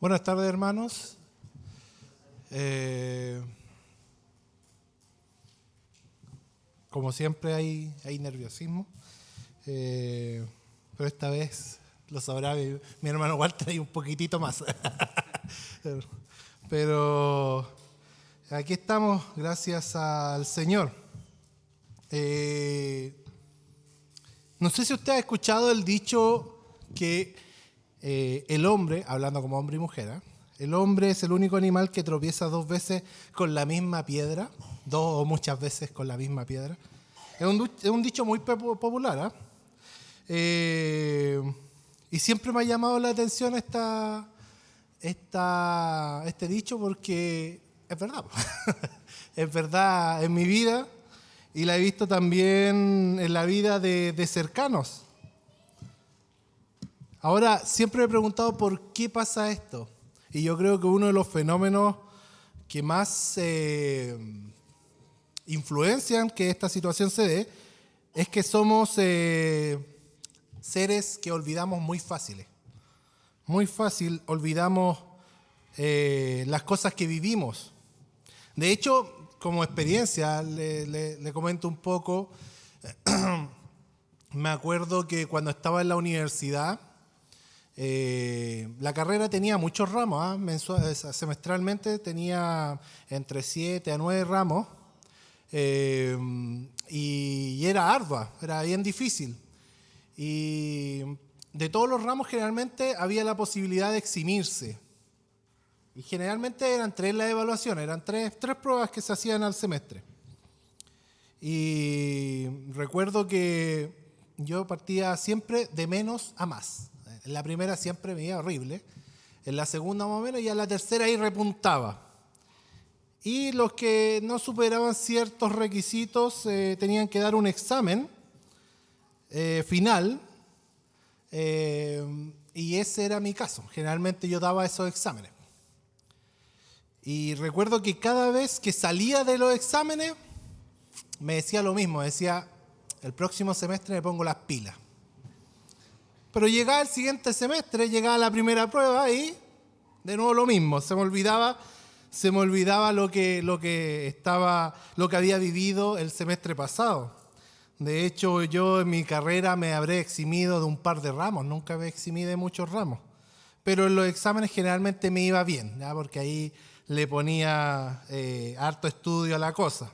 Buenas tardes, hermanos. Como siempre hay nerviosismo, pero esta vez lo sabrá mi hermano Walter, hay un poquitito más. Pero aquí estamos, gracias al Señor. No sé si usted ha escuchado el dicho que el hombre, hablando como hombre y mujer, el hombre es el único animal que tropieza 2 veces con la misma piedra, 2 o muchas veces con la misma piedra. Es un dicho muy popular, y siempre me ha llamado la atención este dicho porque es verdad. Es verdad en mi vida y la he visto también en la vida de cercanos. Ahora, siempre me he preguntado por qué pasa esto. Y yo creo que uno de los fenómenos que más influencian que esta situación se dé es que somos seres que olvidamos muy fáciles. Muy fácil olvidamos las cosas que vivimos. De hecho, como experiencia, le comento un poco. Me acuerdo que cuando estaba en la universidad, la carrera tenía muchos ramos, semestralmente tenía entre 7 a 9 ramos, y era ardua, era bien difícil. Y de todos los ramos generalmente había la posibilidad de eximirse. Y generalmente eran 3 las evaluaciones, eran tres pruebas que se hacían al semestre. Y recuerdo que yo partía siempre de menos a más. En la primera siempre me iba horrible, en la segunda más o menos, y en la tercera ahí repuntaba. Y los que no superaban ciertos requisitos tenían que dar un examen final, y ese era mi caso. Generalmente yo daba esos exámenes. Y recuerdo que cada vez que salía de los exámenes me decía lo mismo, decía, el próximo semestre me pongo las pilas. Pero llegaba el siguiente semestre, llegaba la primera prueba y de nuevo lo mismo, se me olvidaba lo que había vivido el semestre pasado. De hecho, yo en mi carrera me habré eximido de un par de ramos, nunca me eximí de muchos ramos. Pero en los exámenes generalmente me iba bien, ¿ya? Porque ahí le ponía harto estudio a la cosa.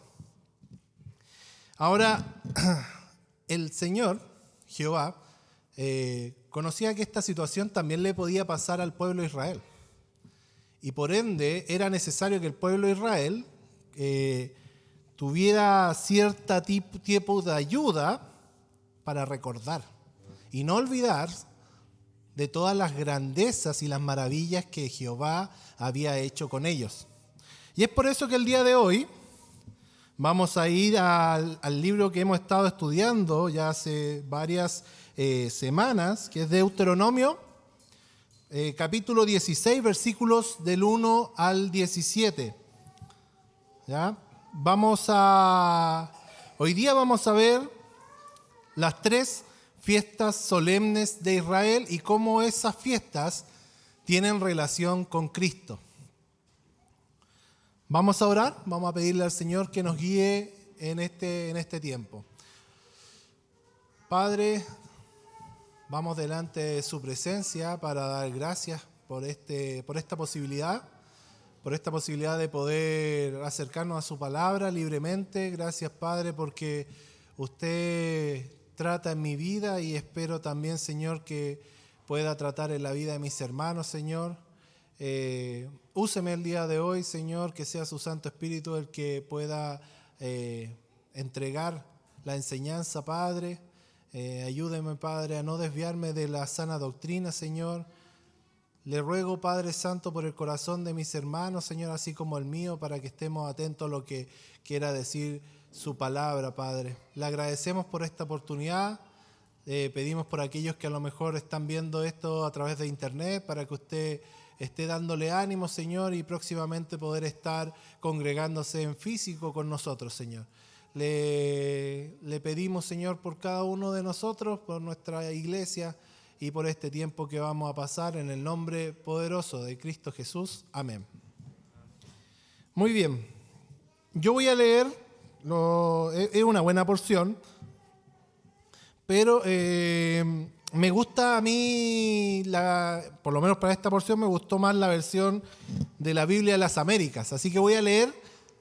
Ahora, el Señor, Jehová, conocía que esta situación también le podía pasar al pueblo de Israel. Y por ende, era necesario que el pueblo de Israel tuviera cierto tipo de ayuda para recordar y no olvidar de todas las grandezas y las maravillas que Jehová había hecho con ellos. Y es por eso que el día de hoy vamos a ir al libro que hemos estado estudiando ya hace varias semanas, que es Deuteronomio, capítulo 16, versículos del 1 al 17. ¿Ya? Hoy día vamos a ver las 3 fiestas solemnes de Israel y cómo esas fiestas tienen relación con Cristo. Vamos a orar, vamos a pedirle al Señor que nos guíe en este tiempo. Padre, vamos delante de su presencia para dar gracias por esta posibilidad de poder acercarnos a su palabra libremente. Gracias, Padre, porque usted trata en mi vida y espero también, Señor, que pueda tratar en la vida de mis hermanos, Señor. Úseme el día de hoy, Señor, que sea su Santo Espíritu el que pueda entregar la enseñanza, Padre. Ayúdeme, Padre, a no desviarme de la sana doctrina, Señor. Le ruego, Padre Santo, por el corazón de mis hermanos, Señor, así como el mío, para que estemos atentos a lo que quiera decir su palabra, Padre. Le agradecemos por esta oportunidad. Pedimos por aquellos que a lo mejor están viendo esto a través de internet, para que usted esté dándole ánimo, Señor, y próximamente poder estar congregándose en físico con nosotros, Señor. Le pedimos, Señor, por cada uno de nosotros, por nuestra iglesia, y por este tiempo que vamos a pasar en el nombre poderoso de Cristo Jesús. Amén. Muy bien, yo voy a leer, es una buena porción, pero me gusta a mí, por lo menos para esta porción, me gustó más la versión de la Biblia de las Américas. Así que voy a leer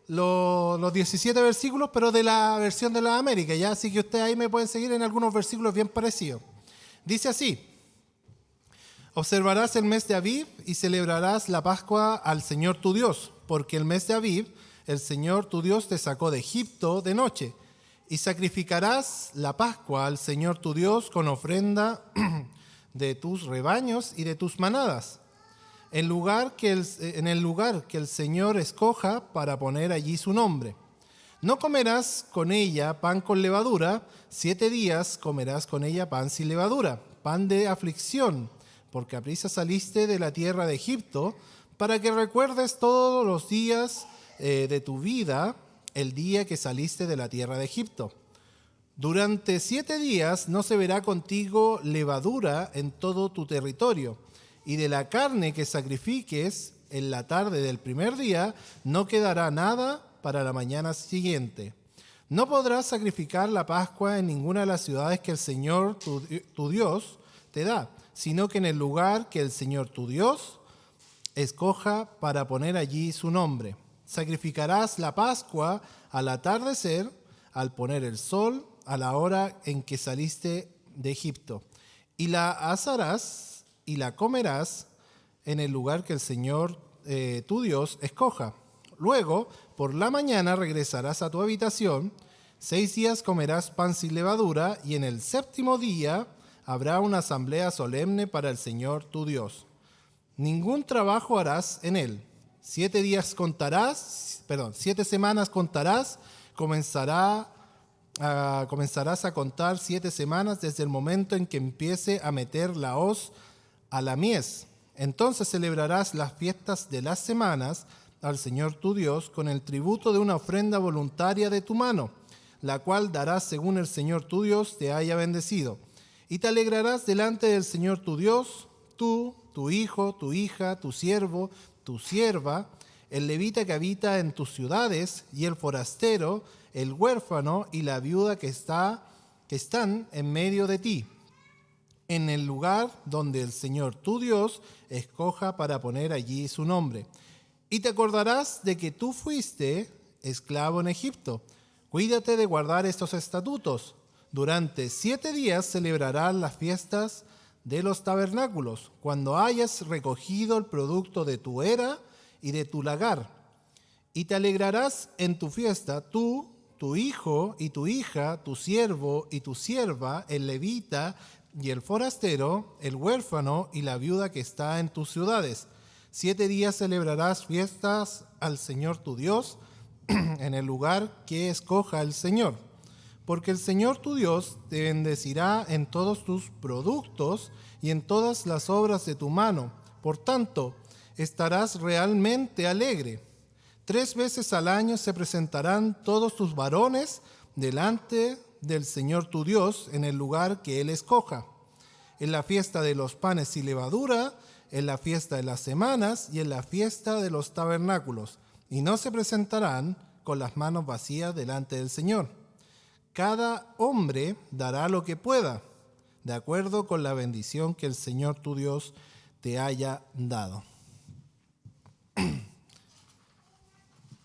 los 17 versículos, pero de la versión de las Américas, ¿ya? Así que ustedes ahí me pueden seguir en algunos versículos bien parecidos. Dice así: observarás el mes de Aviv y celebrarás la Pascua al Señor tu Dios, porque el mes de Aviv el Señor tu Dios te sacó de Egipto de noche. Y sacrificarás la Pascua al Señor tu Dios con ofrenda de tus rebaños y de tus manadas, en el lugar que el Señor escoja para poner allí su nombre. No comerás con ella pan con levadura, 7 días comerás con ella pan sin levadura, pan de aflicción, porque aprisa saliste de la tierra de Egipto, para que recuerdes todos los días de tu vida el día que saliste de la tierra de Egipto. Durante 7 días no se verá contigo levadura en todo tu territorio, y de la carne que sacrifiques en la tarde del primer día no quedará nada para la mañana siguiente. No podrás sacrificar la Pascua en ninguna de las ciudades que el Señor tu Dios te da, sino que en el lugar que el Señor tu Dios escoja para poner allí su nombre. Sacrificarás la Pascua al atardecer, al poner el sol, a la hora en que saliste de Egipto. Y la asarás y la comerás en el lugar que el Señor tu Dios escoja. Luego, por la mañana regresarás a tu habitación. 6 días comerás pan sin levadura, y en el 7º día habrá una asamblea solemne para el Señor tu Dios. Ningún trabajo harás en él. 7 semanas contarás, comenzarás a contar 7 semanas desde el momento en que empiece a meter la hoz a la mies. Entonces celebrarás las fiestas de las semanas al Señor tu Dios con el tributo de una ofrenda voluntaria de tu mano, la cual darás según el Señor tu Dios te haya bendecido. Y te alegrarás delante del Señor tu Dios, tú, tu hijo, tu hija, tu siervo, tu sierva, el levita que habita en tus ciudades, y el forastero, el huérfano y la viuda que están en medio de ti, en el lugar donde el Señor tu Dios escoja para poner allí su nombre. Y te acordarás de que tú fuiste esclavo en Egipto. Cuídate de guardar estos estatutos. Durante 7 días celebrarás las fiestas de los tabernáculos, cuando hayas recogido el producto de tu era y de tu lagar. Y te alegrarás en tu fiesta, tú, tu hijo y tu hija, tu siervo y tu sierva, el levita y el forastero, el huérfano y la viuda que está en tus ciudades. 7 días celebrarás fiestas al Señor tu Dios en el lugar que escoja el Señor. Porque el Señor tu Dios te bendecirá en todos tus productos y en todas las obras de tu mano. Por tanto, estarás realmente alegre. 3 veces al año se presentarán todos tus varones delante del Señor tu Dios en el lugar que Él escoja. En la fiesta de los panes sin levadura, en la fiesta de las semanas y en la fiesta de los tabernáculos. Y no se presentarán con las manos vacías delante del Señor. Cada hombre dará lo que pueda, de acuerdo con la bendición que el Señor tu Dios te haya dado.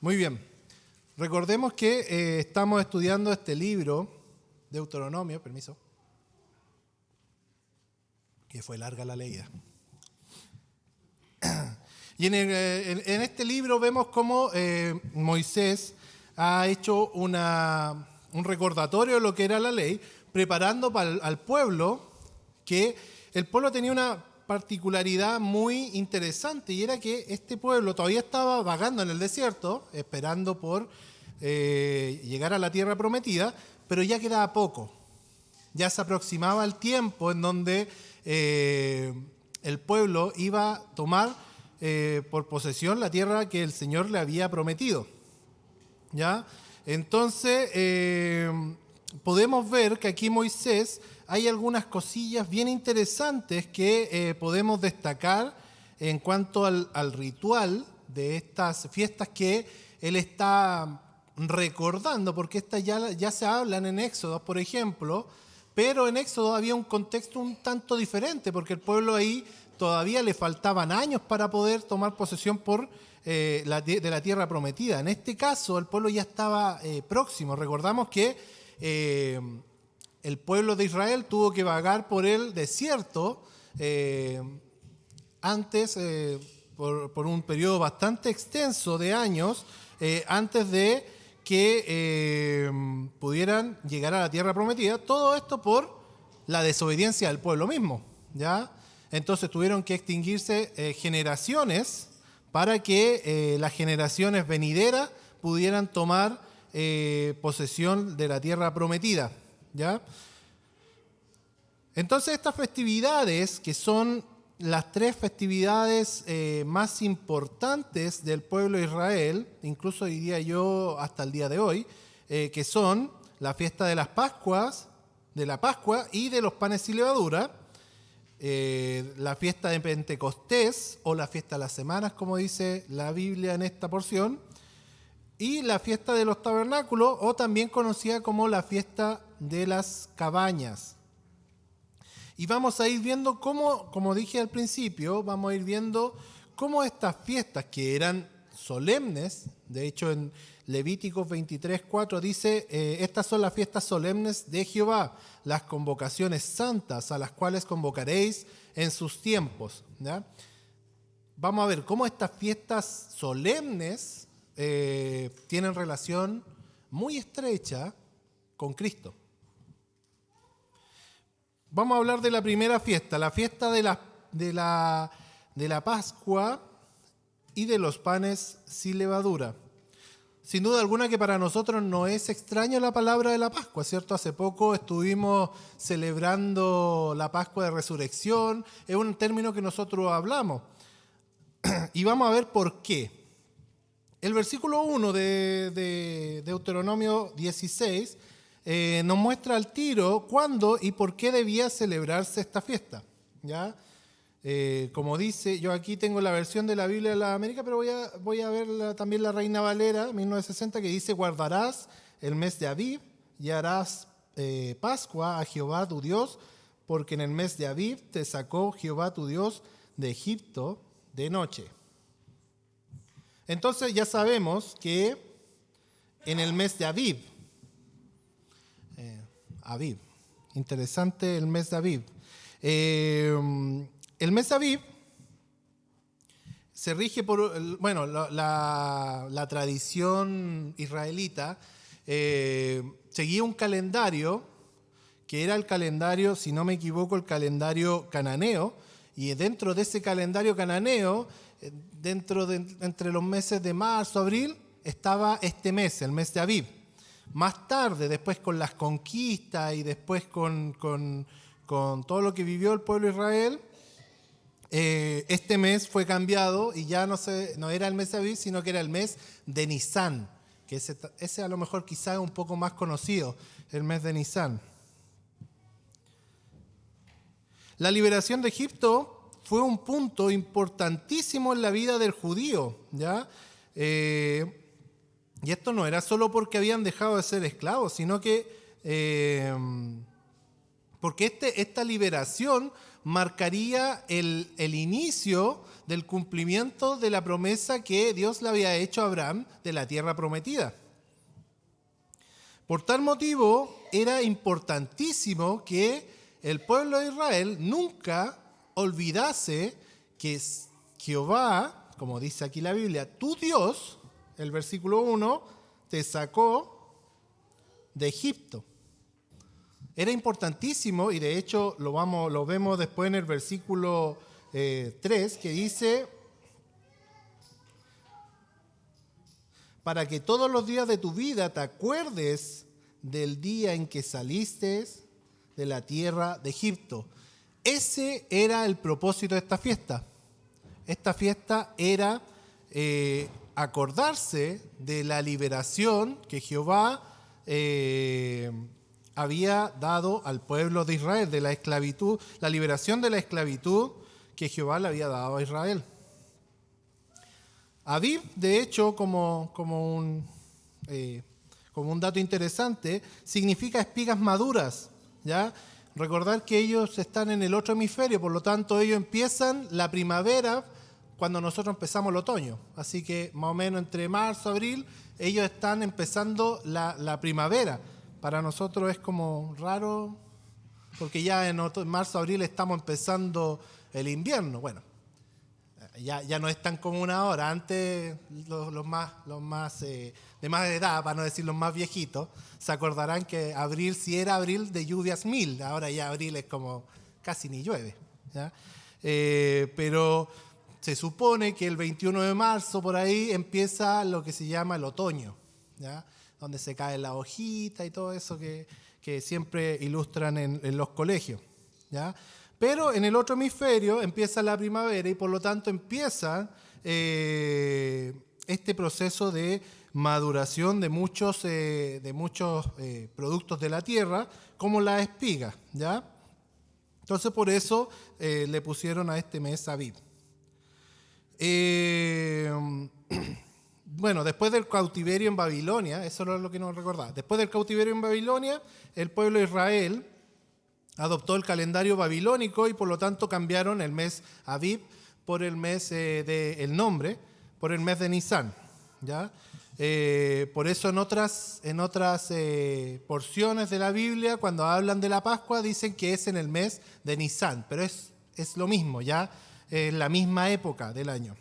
Muy bien. Recordemos que estamos estudiando este libro, Deuteronomio, que fue larga la leída. Y en este libro vemos cómo Moisés ha hecho un recordatorio de lo que era la ley, preparando al pueblo, que el pueblo tenía una particularidad muy interesante, y era que este pueblo todavía estaba vagando en el desierto, esperando por llegar a la tierra prometida, pero ya quedaba poco. Ya se aproximaba el tiempo en donde el pueblo iba a tomar por posesión la tierra que el Señor le había prometido. ¿Ya? Entonces, podemos ver que aquí Moisés hay algunas cosillas bien interesantes que podemos destacar en cuanto al ritual de estas fiestas que él está recordando, porque estas ya se hablan en Éxodo, por ejemplo, pero en Éxodo había un contexto un tanto diferente, porque el pueblo ahí todavía le faltaban años para poder tomar posesión de la tierra prometida. En este caso, el pueblo ya estaba próximo. Recordamos que el pueblo de Israel tuvo que vagar por el desierto antes, por un periodo bastante extenso de años, antes de que pudieran llegar a la tierra prometida. Todo esto por la desobediencia del pueblo mismo, ¿ya? Entonces tuvieron que extinguirse generaciones para que las generaciones venideras pudieran tomar posesión de la tierra prometida, ¿ya? Entonces estas festividades, que son las 3 festividades más importantes del pueblo de Israel, incluso diría yo hasta el día de hoy, que son la fiesta de las Pascuas, de la Pascua y de los panes sin levadura, la fiesta de Pentecostés o la fiesta de las semanas, como dice la Biblia en esta porción, y la fiesta de los tabernáculos, o también conocida como la fiesta de las cabañas. Y vamos a ir viendo cómo, como dije al principio, vamos a ir viendo cómo estas fiestas que eran solemnes, de hecho en Levíticos 23:4 dice, estas son las fiestas solemnes de Jehová, las convocaciones santas a las cuales convocaréis en sus tiempos, ¿ya? Vamos a ver cómo estas fiestas solemnes tienen relación muy estrecha con Cristo. Vamos a hablar de la primera fiesta, la fiesta de la Pascua y de los panes sin levadura. Sin duda alguna que para nosotros no es extraño la palabra de la Pascua, ¿cierto? Hace poco estuvimos celebrando la Pascua de Resurrección, es un término que nosotros hablamos. Y vamos a ver por qué. El versículo 1 de Deuteronomio 16 nos muestra al tiro cuándo y por qué debía celebrarse esta fiesta, ¿ya? Como dice, yo aquí tengo la versión de la Biblia de la América, pero voy a ver también la Reina Valera 1960, que dice: guardarás el mes de Abib y harás Pascua a Jehová tu Dios, porque en el mes de Abib te sacó Jehová tu Dios de Egipto de noche. Entonces ya sabemos que en el mes de Abib, Abib, interesante el mes de Abib. El mes de Abib se rige por, bueno, la tradición israelita seguía un calendario que era el calendario, si no me equivoco, el calendario cananeo, y dentro de ese calendario cananeo, entre los meses de marzo, abril, estaba este mes, el mes de Abib. Más tarde, después con las conquistas y después con todo lo que vivió el pueblo de Israel, este mes fue cambiado y ya no era el mes de Abib, sino que era el mes de Nisán, que ese a lo mejor quizá es un poco más conocido, el mes de Nisán. La liberación de Egipto fue un punto importantísimo en la vida del judío, ¿ya? Y esto no era solo porque habían dejado de ser esclavos, sino que porque esta liberación marcaría el inicio del cumplimiento de la promesa que Dios le había hecho a Abraham de la tierra prometida. Por tal motivo, era importantísimo que el pueblo de Israel nunca olvidase que Jehová, como dice aquí la Biblia, tu Dios, el versículo 1, te sacó de Egipto. Era importantísimo, y de hecho lo vemos después en el versículo 3, que dice: para que todos los días de tu vida te acuerdes del día en que saliste de la tierra de Egipto. Ese era el propósito de esta fiesta. Esta fiesta era acordarse de la liberación que Jehová había dado al pueblo de Israel, de la esclavitud, la liberación de la esclavitud que Jehová le había dado a Israel. Abib, de hecho, como un dato interesante, significa espigas maduras, ¿ya? Recordar que ellos están en el otro hemisferio, por lo tanto ellos empiezan la primavera cuando nosotros empezamos el otoño. Así que más o menos entre marzo y abril, ellos están empezando la primavera. Para nosotros es como raro, porque ya en marzo, abril estamos empezando el invierno. Bueno, ya no es tan común ahora. Antes los más de más edad, para no decir los más viejitos, se acordarán que abril, si era abril de lluvias mil, ahora ya abril es como casi ni llueve, ¿ya? Pero se supone que el 21 de marzo por ahí empieza lo que se llama el otoño, ¿ya? Donde se cae la hojita y todo eso que siempre ilustran en los colegios, ¿ya? Pero en el otro hemisferio empieza la primavera y por lo tanto empieza este proceso de maduración de muchos productos de la tierra, como la espiga, ¿ya? Entonces por eso le pusieron a este mes Abib. Bueno, después del cautiverio en Babilonia, eso es lo que nos recordaba, después del cautiverio en Babilonia, el pueblo de Israel adoptó el calendario babilónico y por lo tanto cambiaron el mes Abib por el mes el nombre, por el mes de Nisán, ¿ya? Por eso en otras porciones de la Biblia, cuando hablan de la Pascua, dicen que es en el mes de Nisán, pero es lo mismo, ya en la misma época del año.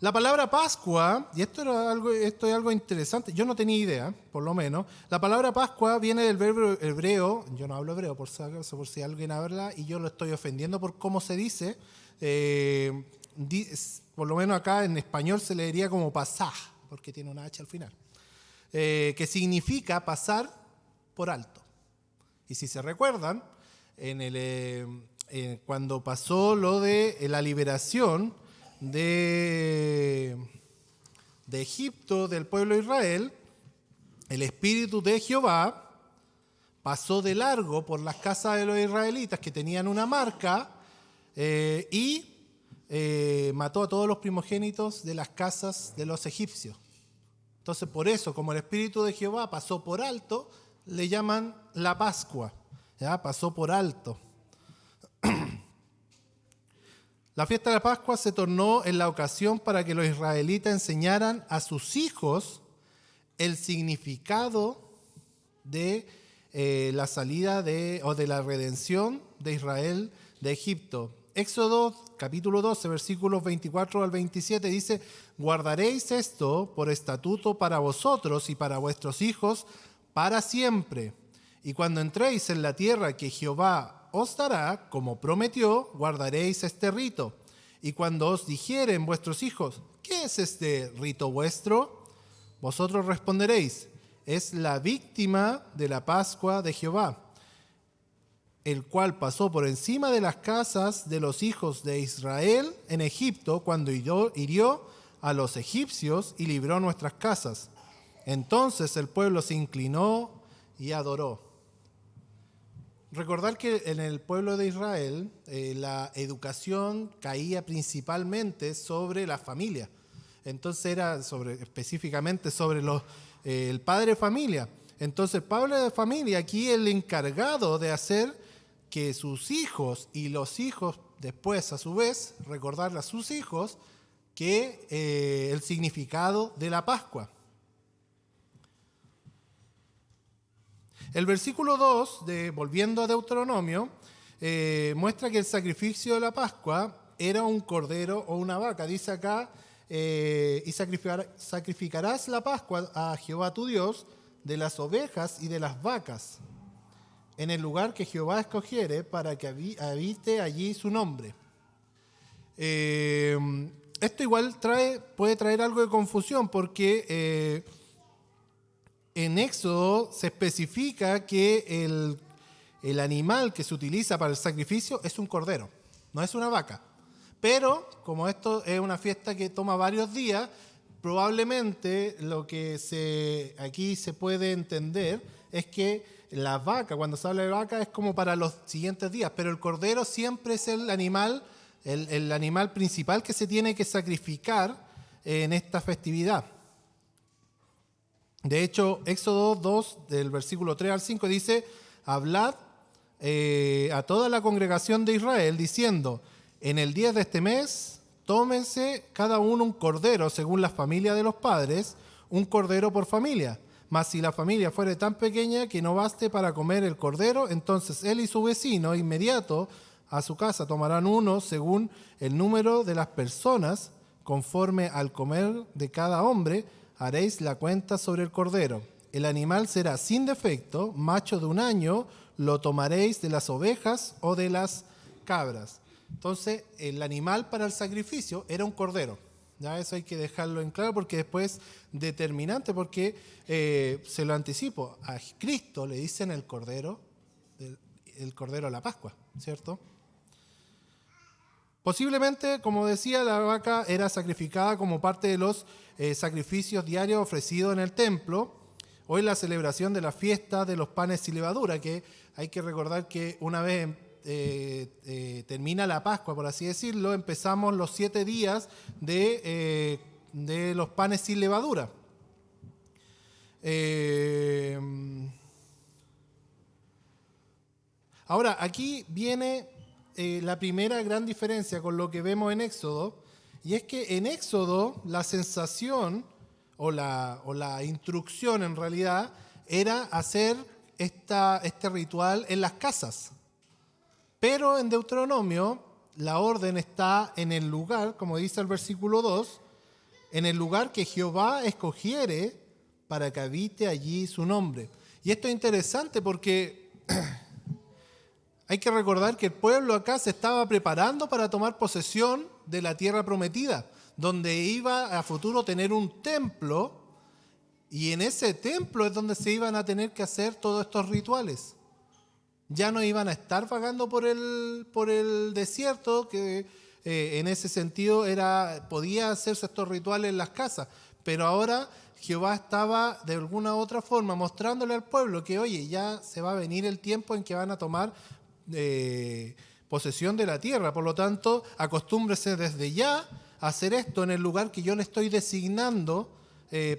La palabra Pascua, y esto es algo interesante, yo no tenía idea, por lo menos. La palabra Pascua viene del verbo hebreo, yo no hablo hebreo por si alguien habla y yo lo estoy ofendiendo por cómo se dice. Por lo menos acá en español se le diría como pasaj, porque tiene una H al final, que significa pasar por alto. Y si se recuerdan, cuando pasó lo de la liberación de Egipto, del pueblo de Israel, el espíritu de Jehová pasó de largo por las casas de los israelitas que tenían una marca y mató a todos los primogénitos de las casas de los egipcios. Entonces, por eso, como el espíritu de Jehová pasó por alto, le llaman la Pascua, ¿ya? Pasó por alto. La fiesta de la Pascua se tornó en la ocasión para que los israelitas enseñaran a sus hijos el significado de la salida o de la redención de Israel de Egipto. Éxodo capítulo 12, versículos 24 al 27 dice: guardaréis esto por estatuto para vosotros y para vuestros hijos para siempre. Y cuando entréis en la tierra que Jehová os dará, como prometió, guardaréis este rito. Y cuando os dijeren vuestros hijos: ¿qué es este rito vuestro? Vosotros responderéis: es la víctima de la Pascua de Jehová, el cual pasó por encima de las casas de los hijos de Israel en Egipto cuando hirió a los egipcios y libró nuestras casas. Entonces el pueblo se inclinó y adoró. Recordar que en el pueblo de Israel la educación caía principalmente sobre la familia. Entonces era específicamente sobre el padre de familia. Entonces el padre de familia aquí es el encargado de hacer que sus hijos y los hijos después a su vez recordarle a sus hijos que el significado de la Pascua. El versículo 2, volviendo a Deuteronomio, muestra que el sacrificio de la Pascua era un cordero o una vaca. Dice acá, y sacrificarás la Pascua a Jehová tu Dios de las ovejas y de las vacas, en el lugar que Jehová escogiere para que habite allí su nombre. Esto igual puede traer algo de confusión porque en Éxodo se especifica que el animal que se utiliza para el sacrificio es un cordero, no es una vaca. Pero como esto es una fiesta que toma varios días, probablemente lo que aquí se puede entender es que la vaca, cuando se habla de vaca, es como para los siguientes días, pero el cordero siempre es el animal principal que se tiene que sacrificar en esta festividad. De hecho, Éxodo 2, del versículo 3 al 5, dice: hablad a toda la congregación de Israel, diciendo: en el día de este mes, tómense cada uno un cordero según la familia de los padres, un cordero por familia. Mas si la familia fuere tan pequeña que no baste para comer el cordero, entonces él y su vecino inmediato a su casa tomarán uno según el número de las personas, conforme al comer de cada hombre, haréis la cuenta sobre el cordero. El animal será sin defecto, macho de 1 año, lo tomaréis de las ovejas o de las cabras. Entonces, el animal para el sacrificio era un cordero. Ya eso hay que dejarlo en claro porque después es determinante, porque se lo anticipo, a Cristo le dicen el cordero a la Pascua, ¿cierto? Posiblemente, como decía, la vaca era sacrificada como parte de los sacrificios diarios ofrecidos en el templo. Hoy la celebración de la fiesta de los panes sin levadura, que hay que recordar que una vez termina la Pascua, por así decirlo, empezamos los 7 días de los panes sin levadura. Ahora, aquí viene la primera gran diferencia con lo que vemos en Éxodo, y es que en Éxodo la sensación o la instrucción en realidad era hacer este ritual en las casas. Pero en Deuteronomio la orden está en el lugar, como dice el versículo 2, en el lugar que Jehová escogiere para que habite allí su nombre. Y esto es interesante porque hay que recordar que el pueblo acá se estaba preparando para tomar posesión de la tierra prometida, donde iba a futuro tener un templo, y en ese templo es donde se iban a tener que hacer todos estos rituales. Ya no iban a estar vagando por el desierto, que en ese sentido podía hacerse estos rituales en las casas, pero ahora Jehová estaba de alguna u otra forma mostrándole al pueblo que, oye, ya se va a venir el tiempo en que van a tomar posesión de la tierra, por lo tanto, acostúmbrese desde ya a hacer esto en el lugar que yo le estoy designando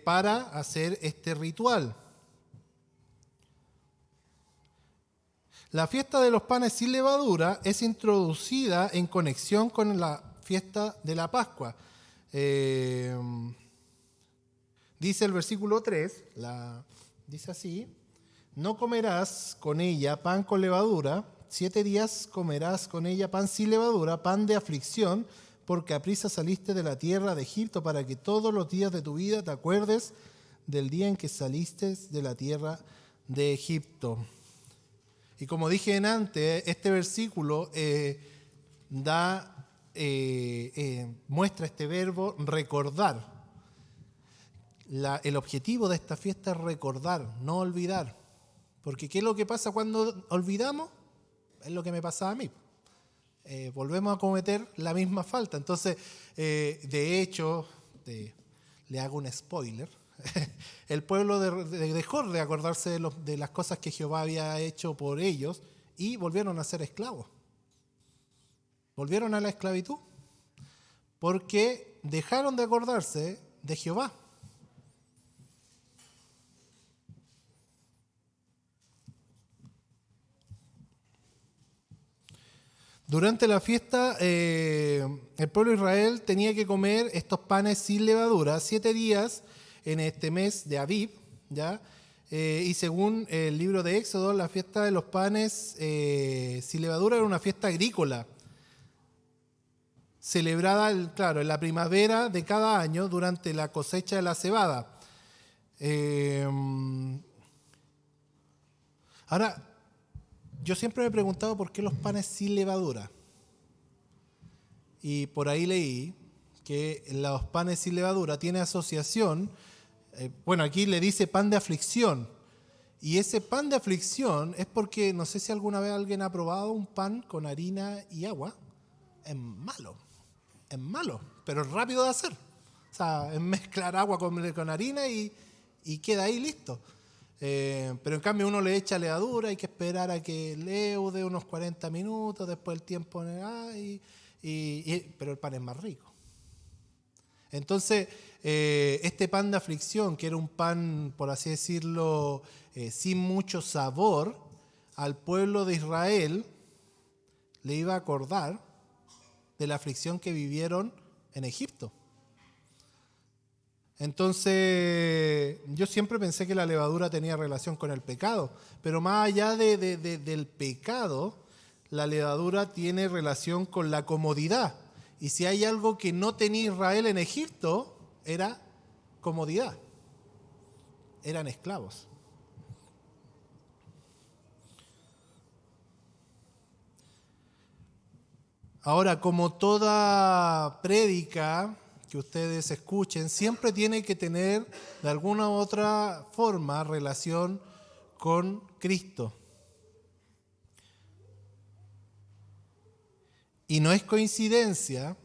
para hacer este ritual. La fiesta de los panes sin levadura es introducida en conexión con la fiesta de la Pascua. Dice el versículo 3, dice así: no comerás con ella pan con levadura, 7 días comerás con ella pan sin levadura, pan de aflicción, porque aprisa saliste de la tierra de Egipto, para que todos los días de tu vida te acuerdes del día en que saliste de la tierra de Egipto. Y como dije antes, este versículo muestra este verbo recordar. El objetivo de esta fiesta es recordar, no olvidar. Porque ¿qué es lo que pasa cuando olvidamos? Es lo que me pasaba a mí. Volvemos a cometer la misma falta. Entonces, de hecho, le hago un spoiler. El pueblo dejó de acordarse de las cosas que Jehová había hecho por ellos y volvieron a ser esclavos. Volvieron a la esclavitud porque dejaron de acordarse de Jehová. Durante la fiesta, el pueblo de Israel tenía que comer estos panes sin levadura 7 días en este mes de Abib, ¿ya? Y según el libro de Éxodo, la fiesta de los panes sin levadura era una fiesta agrícola, celebrada, en la primavera de cada año durante la cosecha de la cebada. Ahora, yo siempre me he preguntado por qué los panes sin levadura. Y por ahí leí que los panes sin levadura tienen asociación. Aquí le dice pan de aflicción. Y ese pan de aflicción es porque, no sé si alguna vez alguien ha probado un pan con harina y agua. Es malo, pero es rápido de hacer. O sea, es mezclar agua con harina y queda ahí listo. Pero en cambio uno le echa levadura, hay que esperar a que leude unos 40 minutos, después el tiempo, pero el pan es más rico. Entonces, este pan de aflicción, que era un pan, por así decirlo, sin mucho sabor, al pueblo de Israel le iba a acordar de la aflicción que vivieron en Egipto. Entonces, yo siempre pensé que la levadura tenía relación con el pecado, pero más allá del pecado, la levadura tiene relación con la comodidad. Y si hay algo que no tenía Israel en Egipto, era comodidad. Eran esclavos. Ahora, como toda prédica que ustedes escuchen, siempre tiene que tener de alguna u otra forma relación con Cristo. Y no es coincidencia,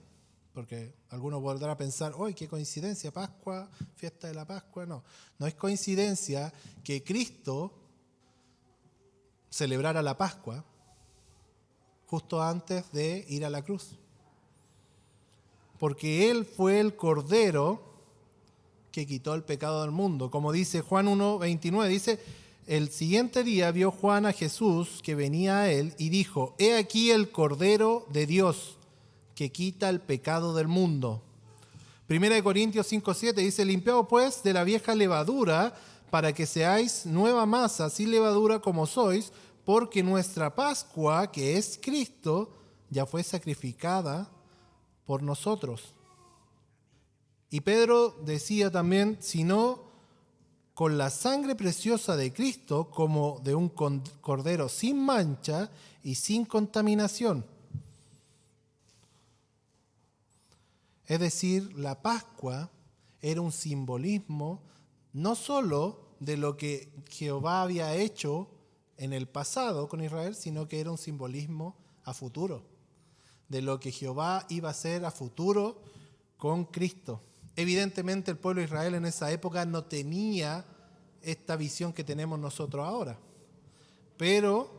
porque algunos podrán pensar, ¡ay, qué coincidencia! Pascua, fiesta de la Pascua. No es coincidencia que Cristo celebrara la Pascua justo antes de ir a la cruz. Porque Él fue el Cordero que quitó el pecado del mundo. Como dice Juan 1:29, dice, el siguiente día vio Juan a Jesús que venía a él y dijo, he aquí el Cordero de Dios que quita el pecado del mundo. 1 Corintios 5:7 dice, limpiaos pues de la vieja levadura para que seáis nueva masa, sin levadura como sois, porque nuestra Pascua, que es Cristo, ya fue sacrificada por nosotros. Y Pedro decía también, sino con la sangre preciosa de Cristo, como de un cordero sin mancha y sin contaminación. Es decir, la Pascua era un simbolismo no solo de lo que Jehová había hecho en el pasado con Israel, sino que era un simbolismo a futuro, de lo que Jehová iba a hacer a futuro con Cristo. Evidentemente el pueblo de Israel en esa época no tenía esta visión que tenemos nosotros ahora, pero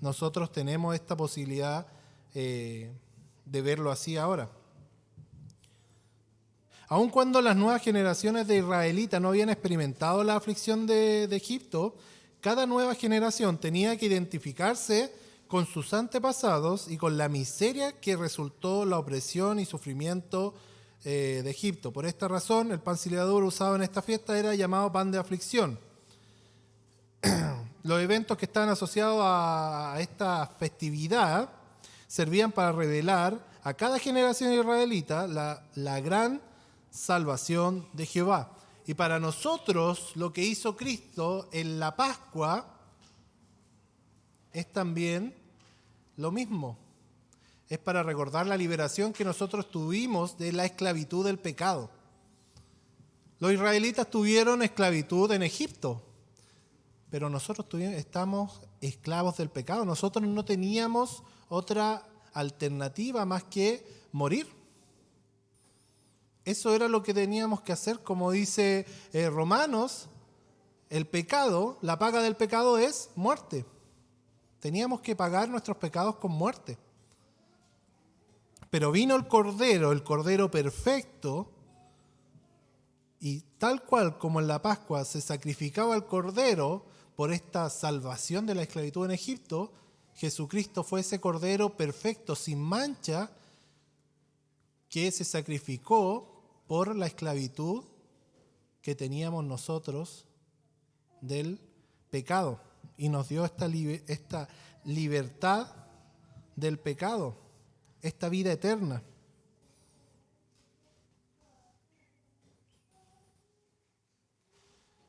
nosotros tenemos esta posibilidad de verlo así ahora. Aun cuando las nuevas generaciones de israelitas no habían experimentado la aflicción de Egipto, cada nueva generación tenía que identificarse con sus antepasados y con la miseria que resultó la opresión y sufrimiento de Egipto. Por esta razón, el pan sin levadura usado en esta fiesta era llamado pan de aflicción. Los eventos que estaban asociados a esta festividad servían para revelar a cada generación israelita la gran salvación de Jehová. Y para nosotros, lo que hizo Cristo en la Pascua es también lo mismo. Es para recordar la liberación que nosotros tuvimos de la esclavitud del pecado. Los israelitas tuvieron esclavitud en Egipto, pero nosotros estamos esclavos del pecado. Nosotros no teníamos otra alternativa más que morir. Eso era lo que teníamos que hacer, como dice Romanos, el pecado, la paga del pecado es muerte. Teníamos que pagar nuestros pecados con muerte. Pero vino el Cordero perfecto, y tal cual como en la Pascua se sacrificaba el Cordero por esta salvación de la esclavitud en Egipto, Jesucristo fue ese Cordero perfecto, sin mancha, que se sacrificó por la esclavitud que teníamos nosotros del pecado y nos dio esta libertad del pecado, esta vida eterna.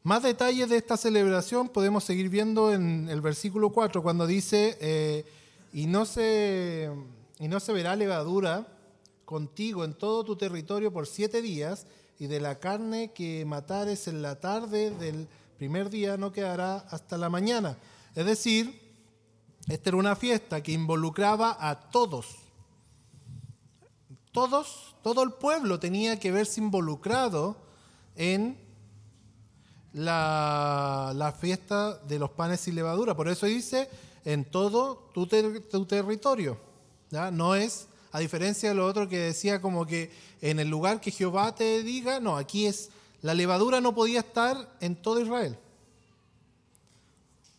Más detalles de esta celebración podemos seguir viendo en el versículo 4, cuando dice, y no se verá levadura contigo en todo tu territorio por 7 días, y de la carne que matares en la tarde del primer día no quedará hasta la mañana. Es decir, esta era una fiesta que involucraba a todos. Todo el pueblo tenía que verse involucrado en la fiesta de los panes sin levadura. Por eso dice, en todo tu territorio. ¿Ya? No es, a diferencia de lo otro que decía como que en el lugar que Jehová te diga, no, aquí es, la levadura no podía estar en todo Israel.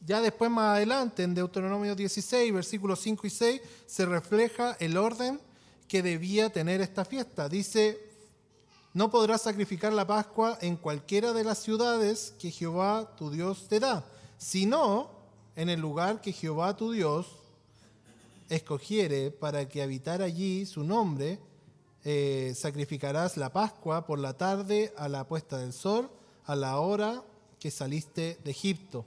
Ya después, más adelante, en Deuteronomio 16, versículos 5 y 6, se refleja el orden que debía tener esta fiesta. Dice, no podrás sacrificar la Pascua en cualquiera de las ciudades que Jehová tu Dios te da, sino en el lugar que Jehová tu Dios escogiere para que habitar allí su nombre. Sacrificarás la Pascua por la tarde a la puesta del sol, a la hora que saliste de Egipto.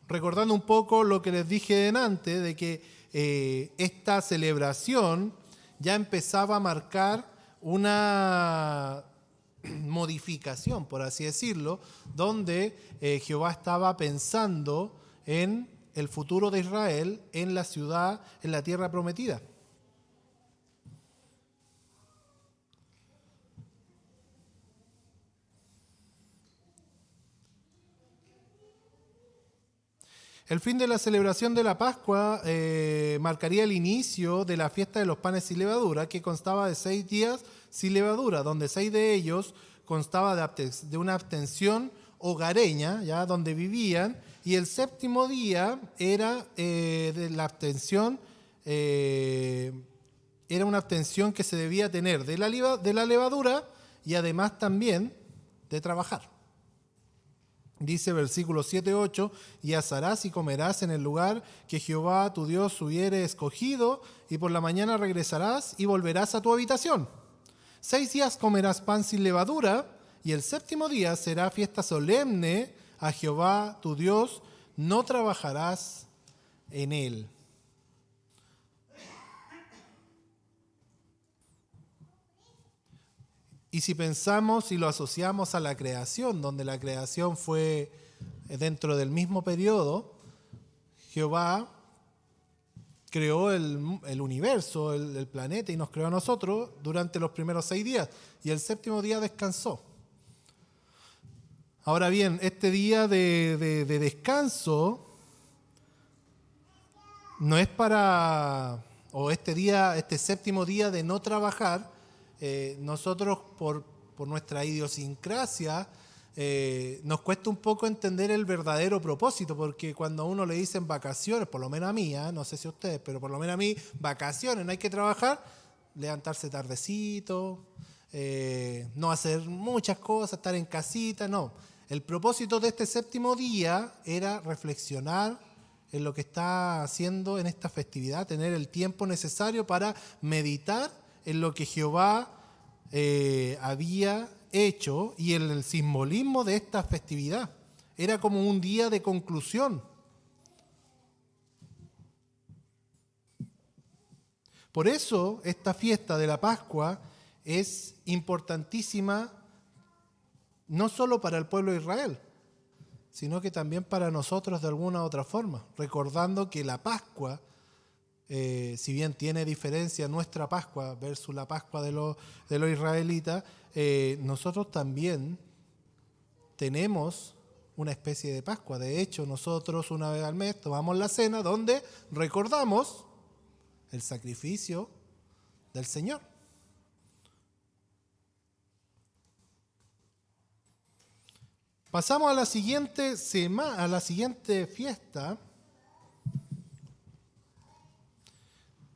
Recordando un poco lo que les dije antes, de que esta celebración ya empezaba a marcar una modificación, por así decirlo, donde Jehová estaba pensando en el futuro de Israel, en la ciudad, en la tierra prometida. El fin de la celebración de la Pascua marcaría el inicio de la fiesta de los panes sin levadura, que constaba de 6 días sin levadura, donde 6 de ellos constaba de una abstención hogareña, ya donde vivían, y el séptimo día era de la abstención, era una abstención que se debía tener de la levadura y además también de trabajar. Dice versículos 7 y 8, y asarás y comerás en el lugar que Jehová tu Dios hubiere escogido, y por la mañana regresarás y volverás a tu habitación. 6 días comerás pan sin levadura, y el séptimo día será fiesta solemne a Jehová tu Dios, no trabajarás en él. Y si pensamos y lo asociamos a la creación, donde la creación fue dentro del mismo periodo, Jehová creó el universo, el planeta, y nos creó a nosotros durante los primeros 6 días. Y el séptimo día descansó. Ahora bien, este día de descanso no es para, o este séptimo día de no trabajar, nosotros por nuestra idiosincrasia nos cuesta un poco entender el verdadero propósito, porque cuando a uno le dicen vacaciones, por lo menos a mí, no sé si a ustedes, pero por lo menos a mí, vacaciones, no hay que trabajar, levantarse tardecito, no hacer muchas cosas, estar en casita, no. El propósito de este séptimo día era reflexionar en lo que está haciendo en esta festividad, tener el tiempo necesario para meditar en lo que Jehová había hecho y el simbolismo de esta festividad. Era como un día de conclusión. Por eso esta fiesta de la Pascua es importantísima no solo para el pueblo de Israel, sino que también para nosotros de alguna u otra forma, recordando que la Pascua, si bien tiene diferencia nuestra Pascua versus la Pascua de los israelitas, nosotros también tenemos una especie de Pascua. De hecho, nosotros una vez al mes tomamos la cena donde recordamos el sacrificio del Señor. Pasamos a la siguiente fiesta,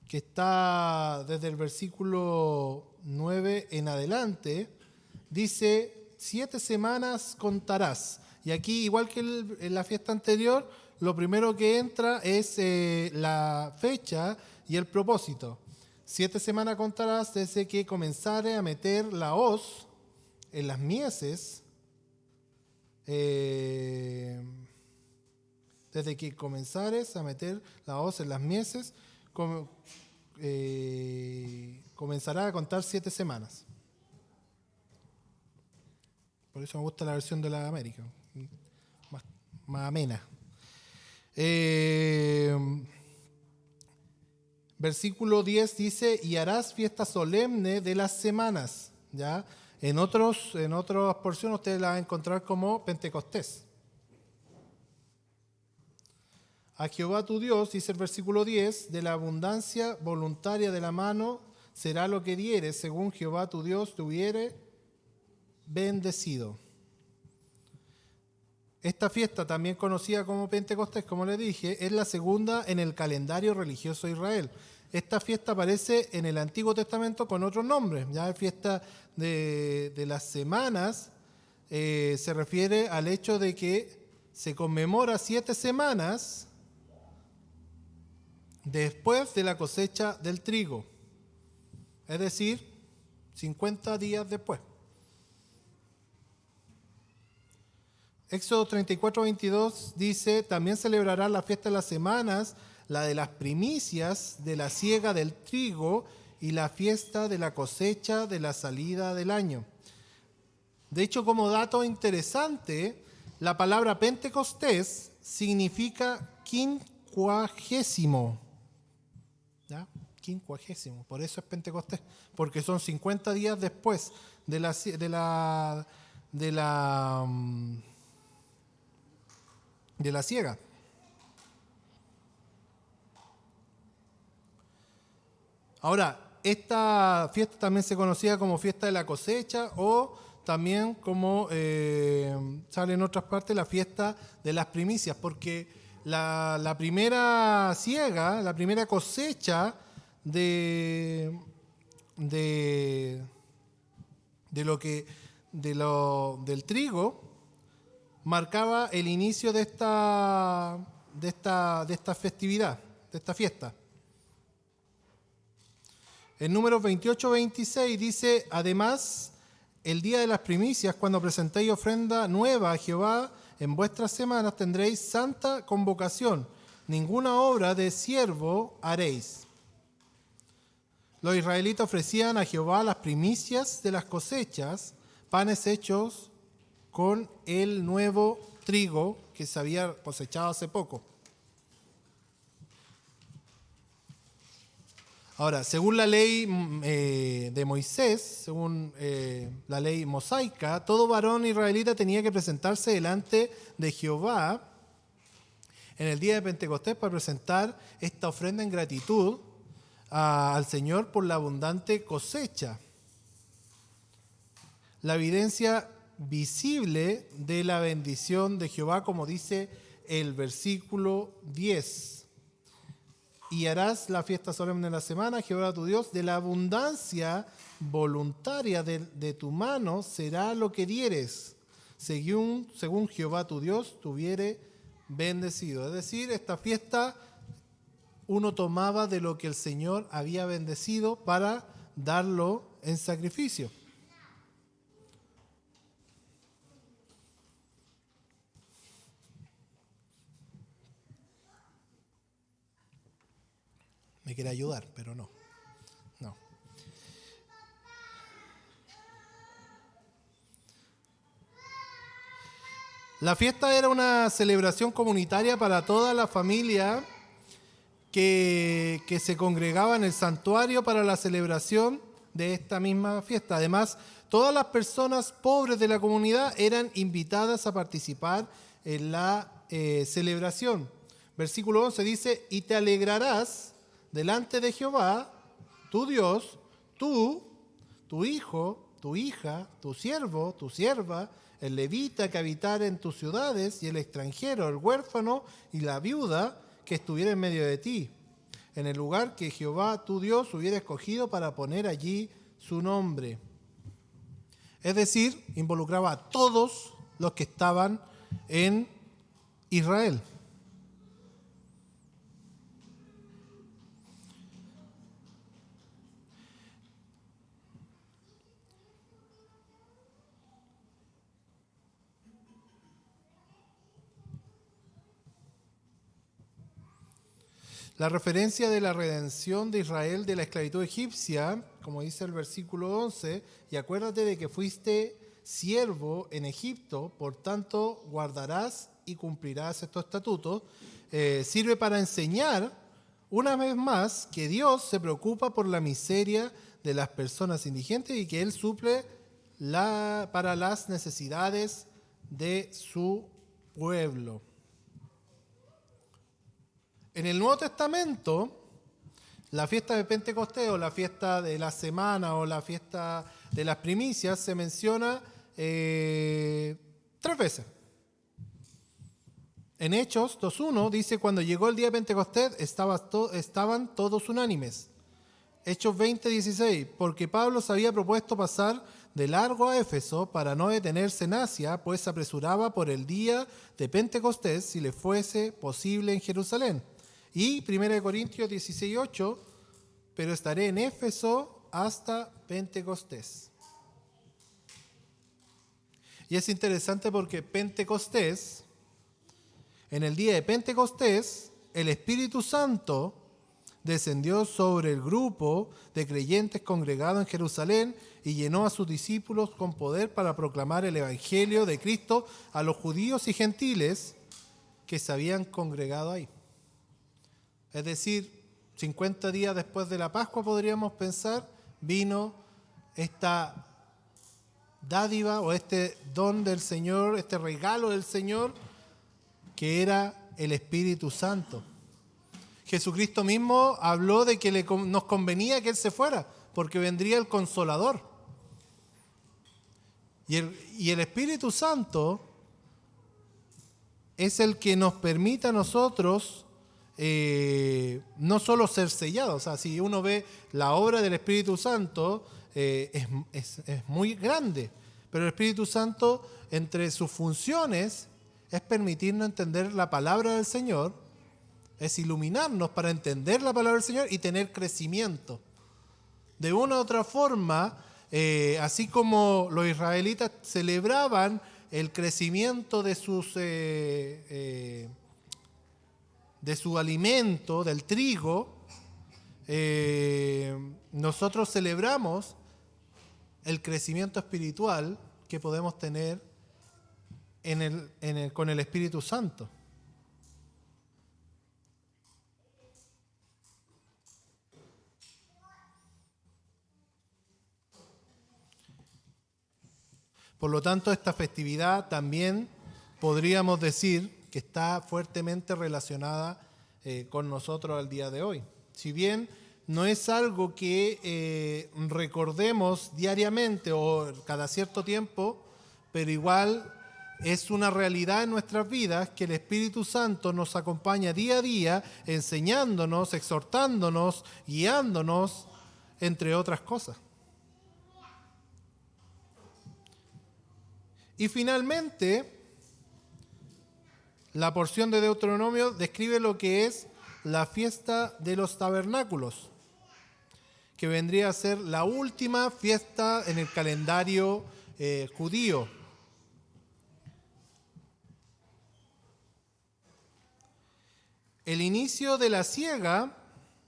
que está desde el versículo 9 en adelante. Dice, 7 semanas contarás. Y aquí, igual que en la fiesta anterior, lo primero que entra es la fecha y el propósito. 7 semanas contarás desde que comenzare a meter la hoz en las mieses, desde que comenzares a meter la hoz en las mieses, comenzará a contar 7 semanas. Por eso me gusta la versión de la América, más amena. Versículo 10 dice, y harás fiesta solemne de las semanas, ¿ya? En otras porciones ustedes la van a encontrar como Pentecostés. A Jehová tu Dios, dice el versículo 10, de la abundancia voluntaria de la mano será lo que dieres, según Jehová tu Dios te hubiere bendecido. Esta fiesta, también conocida como Pentecostés, como les dije, es la segunda en el calendario religioso de Israel. Esta fiesta aparece en el Antiguo Testamento con otros nombres. Ya la fiesta de las semanas se refiere al hecho de que se conmemora 7 semanas después de la cosecha del trigo. Es decir, 50 días después. Éxodo 34:22 dice, también celebrarán la fiesta de las semanas, la de las primicias de la siega del trigo y la fiesta de la cosecha de la salida del año. De hecho, como dato interesante, la palabra Pentecostés significa quincuagésimo. ¿Ya? Quincuagésimo, por eso es Pentecostés, porque son 50 días después de la siega. Ahora, esta fiesta también se conocía como fiesta de la cosecha o también como sale en otras partes la fiesta de las primicias, porque la primera siega, la primera cosecha del trigo marcaba el inicio de esta festividad, de esta fiesta. En Números 28-26 dice, además, el día de las primicias, cuando presentéis ofrenda nueva a Jehová, en vuestras semanas tendréis santa convocación. Ninguna obra de siervo haréis. Los israelitas ofrecían a Jehová las primicias de las cosechas, panes hechos con el nuevo trigo que se había cosechado hace poco. Ahora, según la ley de Moisés, según la ley mosaica, todo varón israelita tenía que presentarse delante de Jehová en el día de Pentecostés para presentar esta ofrenda en gratitud al Señor por la abundante cosecha. La evidencia visible de la bendición de Jehová, como dice el versículo 10. Y harás la fiesta solemne de la semana, Jehová tu Dios, de la abundancia voluntaria de tu mano será lo que dieres, según Jehová tu Dios te hubiere bendecido. Es decir, esta fiesta uno tomaba de lo que el Señor había bendecido para darlo en sacrificio. Me quiere ayudar, pero no. La fiesta era una celebración comunitaria para toda la familia que se congregaba en el santuario para la celebración de esta misma fiesta. Además, todas las personas pobres de la comunidad eran invitadas a participar en la celebración. Versículo 11 dice, y te alegrarás delante de Jehová, tu Dios, tú, tu hijo, tu hija, tu siervo, tu sierva, el levita que habitare en tus ciudades y el extranjero, el huérfano y la viuda que estuviera en medio de ti, en el lugar que Jehová tu Dios hubiera escogido para poner allí su nombre. Es decir, involucraba a todos los que estaban en Israel. La referencia de la redención de Israel de la esclavitud egipcia, como dice el versículo 11, y acuérdate de que fuiste siervo en Egipto, por tanto guardarás y cumplirás estos estatutos, sirve para enseñar una vez más que Dios se preocupa por la miseria de las personas indigentes y que Él suple para las necesidades de su pueblo. En el Nuevo Testamento, la fiesta de Pentecostés o la fiesta de la semana o la fiesta de las primicias se menciona 3 veces. En Hechos 2.1 dice, cuando llegó el día de Pentecostés estaban todos unánimes. Hechos 20.16, porque Pablo se había propuesto pasar de largo a Éfeso para no detenerse en Asia, pues se apresuraba por el día de Pentecostés si le fuese posible en Jerusalén. Y 1 Corintios 16.8, pero estaré en Éfeso hasta Pentecostés. Y es interesante porque Pentecostés, en el día de Pentecostés, el Espíritu Santo descendió sobre el grupo de creyentes congregados en Jerusalén y llenó a sus discípulos con poder para proclamar el Evangelio de Cristo a los judíos y gentiles que se habían congregado ahí. Es decir, 50 días después de la Pascua, podríamos pensar, vino esta dádiva o este don del Señor, este regalo del Señor, que era el Espíritu Santo. Jesucristo mismo habló de que nos convenía que Él se fuera, porque vendría el Consolador. Y el Espíritu Santo es el que nos permite a nosotros no solo ser sellados. O sea, si uno ve la obra del Espíritu Santo, es muy grande. Pero el Espíritu Santo, entre sus funciones, es permitirnos entender la palabra del Señor, es iluminarnos para entender la palabra del Señor y tener crecimiento. De una u otra forma, así como los israelitas celebraban el crecimiento de su alimento, del trigo, nosotros celebramos el crecimiento espiritual que podemos tener con el Espíritu Santo. Por lo tanto, esta festividad también podríamos decir que está fuertemente relacionada con nosotros al día de hoy. Si bien no es algo que recordemos diariamente o cada cierto tiempo, pero igual es una realidad en nuestras vidas que el Espíritu Santo nos acompaña día a día, enseñándonos, exhortándonos, guiándonos, entre otras cosas. Y finalmente, la porción de Deuteronomio describe lo que es la fiesta de los tabernáculos, que vendría a ser la última fiesta en el calendario judío. El inicio de la siega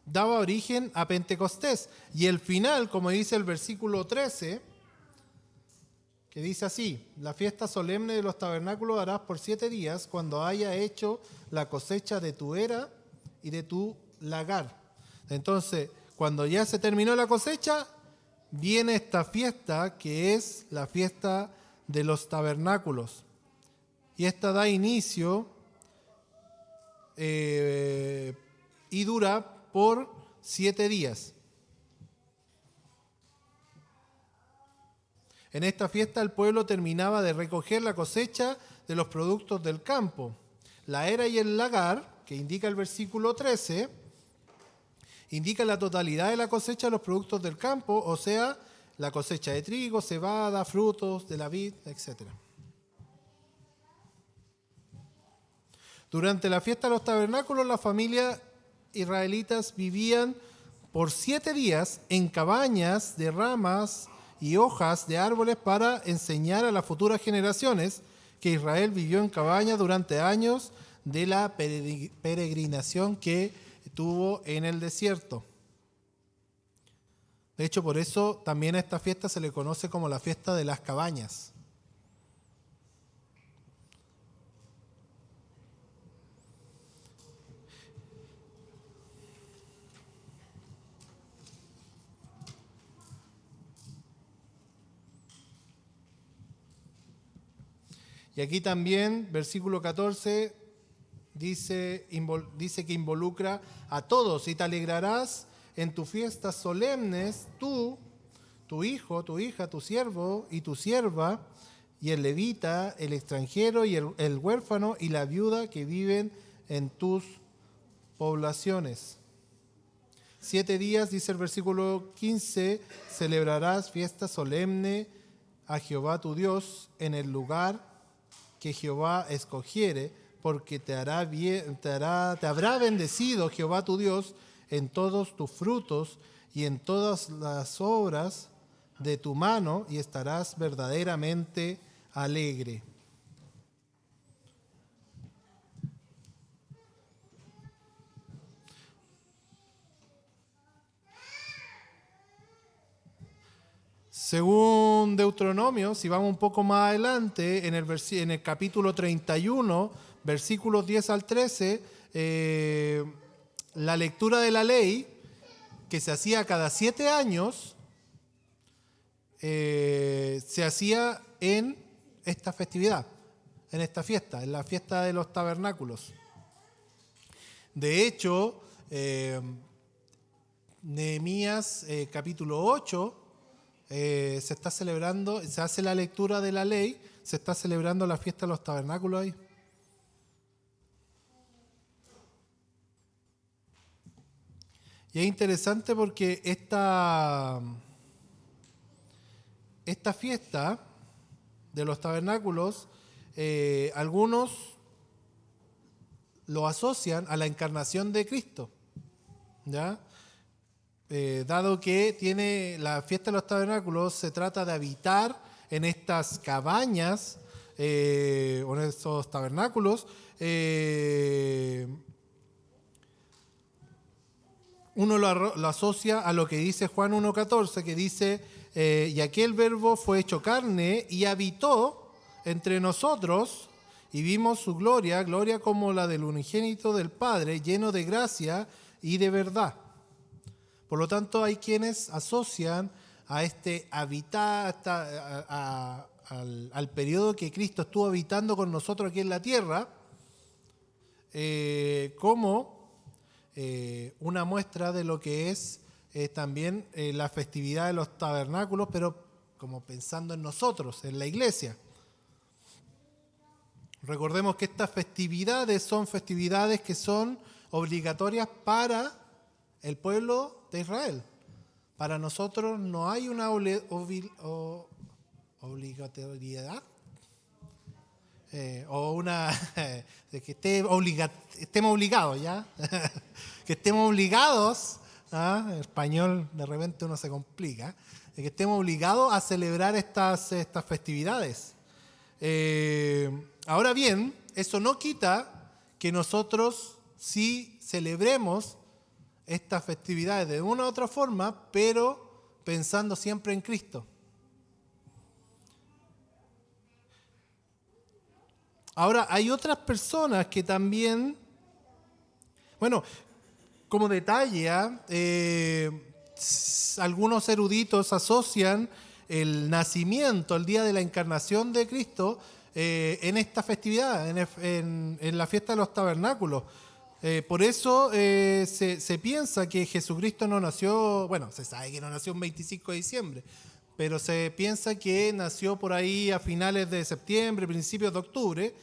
daba origen a Pentecostés y el final, como dice el versículo 13, que dice así: la fiesta solemne de los tabernáculos harás por 7 días cuando haya hecho la cosecha de tu era y de tu lagar. Entonces, cuando ya se terminó la cosecha, viene esta fiesta que es la fiesta de los tabernáculos. Y esta da inicio y dura por 7 días. En esta fiesta el pueblo terminaba de recoger la cosecha de los productos del campo. La era y el lagar, que indica el versículo 13, indica la totalidad de la cosecha de los productos del campo, o sea, la cosecha de trigo, cebada, frutos de la vid, etc. Durante la fiesta de los tabernáculos, las familias israelitas vivían por 7 días en cabañas de ramas y hojas de árboles para enseñar a las futuras generaciones que Israel vivió en cabañas durante años de la peregrinación que tuvo en el desierto. De hecho, por eso también a esta fiesta se le conoce como la fiesta de las cabañas. Y aquí también, versículo 14, dice que involucra a todos. Y te alegrarás en tus fiestas solemnes, tú, tu hijo, tu hija, tu siervo y tu sierva, y el levita, el extranjero y el huérfano y la viuda que viven en tus poblaciones. 7 días, dice el versículo 15, celebrarás fiesta solemne a Jehová tu Dios en el lugar que Jehová escogiere, porque te habrá bendecido Jehová tu Dios en todos tus frutos y en todas las obras de tu mano, y estarás verdaderamente alegre. Según Deuteronomio, si vamos un poco más adelante, en el capítulo 31, versículos 10 al 13, la lectura de la ley, que se hacía cada 7 años, se hacía en esta festividad, en esta fiesta, en la fiesta de los tabernáculos. De hecho, Nehemías capítulo 8, se está celebrando, se hace la lectura de la ley, se está celebrando la fiesta de los tabernáculos ahí. Y es interesante porque esta fiesta de los tabernáculos, algunos lo asocian a la encarnación de Cristo, ¿ya? Dado que tiene la fiesta de los tabernáculos, se trata de habitar en estas cabañas o en estos tabernáculos. Uno lo asocia a lo que dice Juan 1.14, que dice, y aquel verbo fue hecho carne y habitó entre nosotros, y vimos su gloria, gloria como la del unigénito del Padre, lleno de gracia y de verdad. Por lo tanto, hay quienes asocian a este habitar, al periodo que Cristo estuvo habitando con nosotros aquí en la tierra, como una muestra de lo que es también la festividad de los tabernáculos, pero como pensando en nosotros, en la iglesia. Recordemos que estas festividades son festividades que son obligatorias para el pueblo de Israel. Para nosotros no hay una obligatoriedad o una de que estemos obligados, ¿ya? Que estemos obligados, ¿ah? En español de repente uno se complica, de que estemos obligados a celebrar estas festividades. Ahora bien, eso no quita que nosotros sí celebremos estas festividades de una u otra forma, pero pensando siempre en Cristo. Ahora, hay otras personas que también, bueno, como detalle, algunos eruditos asocian el nacimiento, el día de la encarnación de Cristo, en esta festividad, en la fiesta de los tabernáculos. Por eso se piensa que Jesucristo no nació, bueno, se sabe que no nació el 25 de diciembre, pero se piensa que nació por ahí a finales de septiembre, principios de octubre,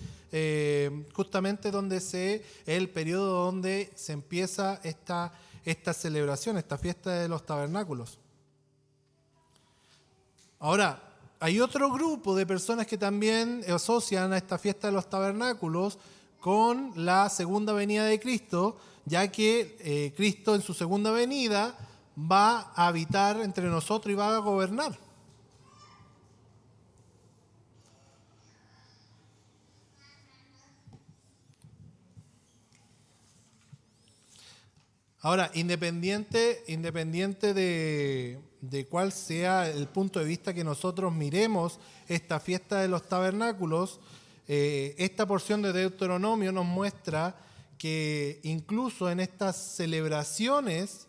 justamente donde es el periodo donde se empieza esta celebración, esta fiesta de los tabernáculos. Ahora, hay otro grupo de personas que también asocian a esta fiesta de los tabernáculos con la segunda venida de Cristo, ya que Cristo en su segunda venida va a habitar entre nosotros y va a gobernar. Ahora, independiente de cuál sea el punto de vista que nosotros miremos esta fiesta de los tabernáculos, esta porción de Deuteronomio nos muestra que incluso en estas celebraciones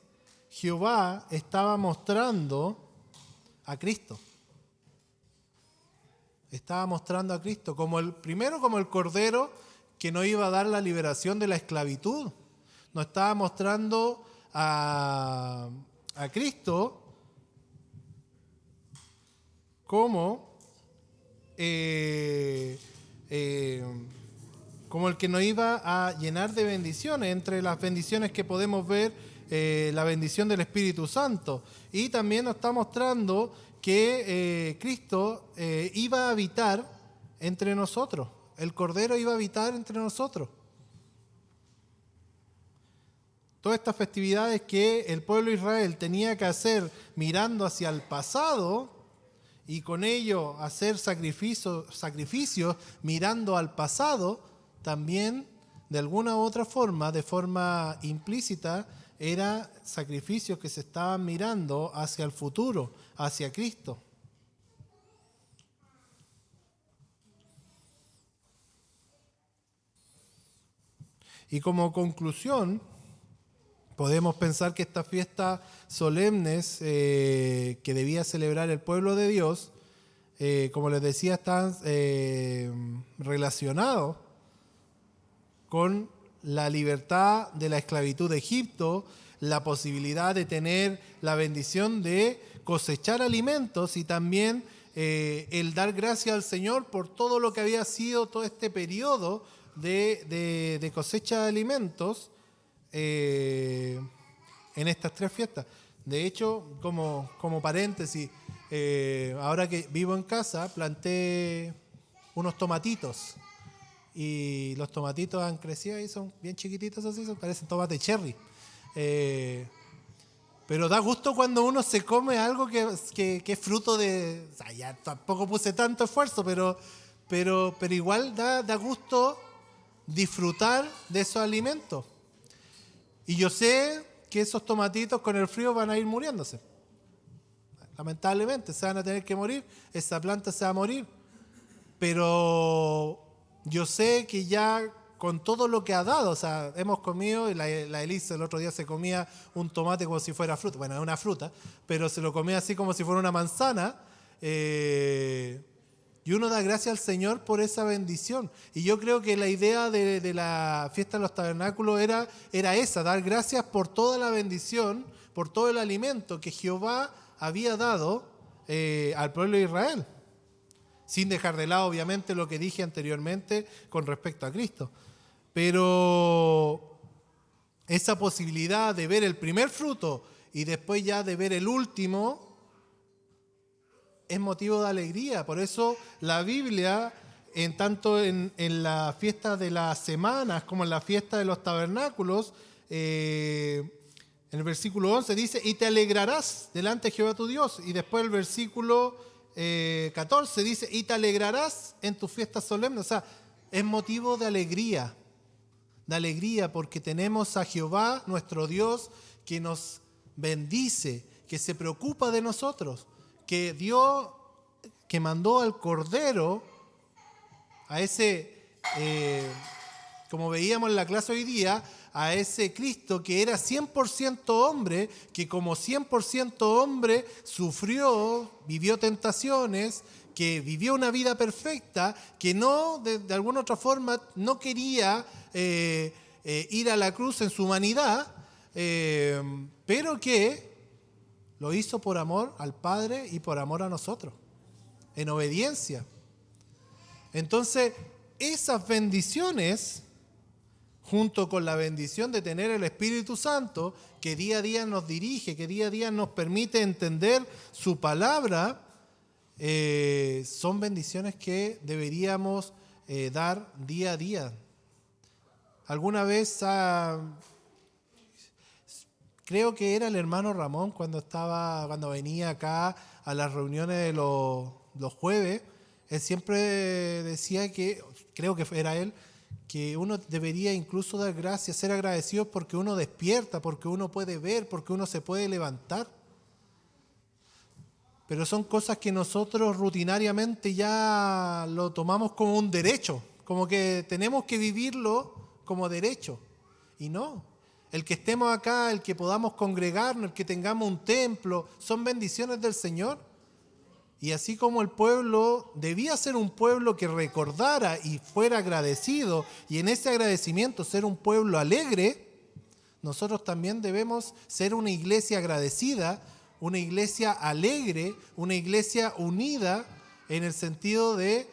Jehová estaba mostrando a Cristo. Estaba mostrando a Cristo primero como el Cordero que nos iba a dar la liberación de la esclavitud. Nos estaba mostrando a Cristo como como el que nos iba a llenar de bendiciones. Entre las bendiciones que podemos ver, la bendición del Espíritu Santo. Y también nos está mostrando que Cristo iba a habitar entre nosotros. El Cordero iba a habitar entre nosotros. Todas estas festividades que el pueblo de Israel tenía que hacer mirando hacia el pasado y con ello hacer sacrificios mirando al pasado, también de alguna u otra forma, de forma implícita, eran sacrificios que se estaban mirando hacia el futuro, hacia Cristo. Y como conclusión, podemos pensar que estas fiestas solemnes que debía celebrar el pueblo de Dios, como les decía, están relacionados con la libertad de la esclavitud de Egipto, la posibilidad de tener la bendición de cosechar alimentos y también el dar gracias al Señor por todo lo que había sido todo este periodo de cosecha de alimentos en estas tres fiestas. De hecho, como paréntesis, ahora que vivo en casa, planté unos tomatitos. Y los tomatitos han crecido y son bien chiquititos así, parecen tomate cherry. Pero da gusto cuando uno se come algo que es fruto de... O sea, ya tampoco puse tanto esfuerzo, pero igual da gusto disfrutar de esos alimentos. Y yo sé que esos tomatitos con el frío van a ir muriéndose. Lamentablemente, se van a tener que morir, esa planta se va a morir. Pero yo sé que ya con todo lo que ha dado, o sea, hemos comido, y la Elisa el otro día se comía un tomate como si fuera fruta, bueno, es una fruta, pero se lo comía así como si fuera una manzana, y uno da gracias al Señor por esa bendición. Y yo creo que la idea de la fiesta de los tabernáculos era esa, dar gracias por toda la bendición, por todo el alimento que Jehová había dado al pueblo de Israel. Sin dejar de lado, obviamente, lo que dije anteriormente con respecto a Cristo. Pero esa posibilidad de ver el primer fruto y después ya de ver el último es motivo de alegría. Por eso la Biblia, tanto en la fiesta de las semanas como en la fiesta de los tabernáculos, en el versículo 11 dice, y te alegrarás delante de Jehová tu Dios. Y después el versículo 14 dice, y te alegrarás en tus fiestas solemnes. O sea, es motivo de alegría porque tenemos a Jehová, nuestro Dios, que nos bendice, que se preocupa de nosotros, que dio, que mandó al Cordero, a ese, como veíamos en la clase hoy día, a ese Cristo que era 100% hombre, que como 100% hombre sufrió, vivió tentaciones, que vivió una vida perfecta, que no, de alguna otra forma, no quería ir a la cruz en su humanidad, pero que lo hizo por amor al Padre y por amor a nosotros, en obediencia. Entonces, esas bendiciones, junto con la bendición de tener el Espíritu Santo, que día a día nos dirige, que día a día nos permite entender su palabra, son bendiciones que deberíamos dar día a día. Alguna vez, creo que era el hermano Ramón cuando venía acá a las reuniones de los jueves, él siempre decía que, creo que era él, que uno debería incluso dar gracias, ser agradecido porque uno despierta, porque uno puede ver, porque uno se puede levantar. Pero son cosas que nosotros rutinariamente ya lo tomamos como un derecho, como que tenemos que vivirlo como derecho. Y no, el que estemos acá, el que podamos congregarnos, el que tengamos un templo, son bendiciones del Señor. Y así como el pueblo debía ser un pueblo que recordara y fuera agradecido, y en ese agradecimiento ser un pueblo alegre, nosotros también debemos ser una iglesia agradecida, una iglesia alegre, una iglesia unida en el sentido de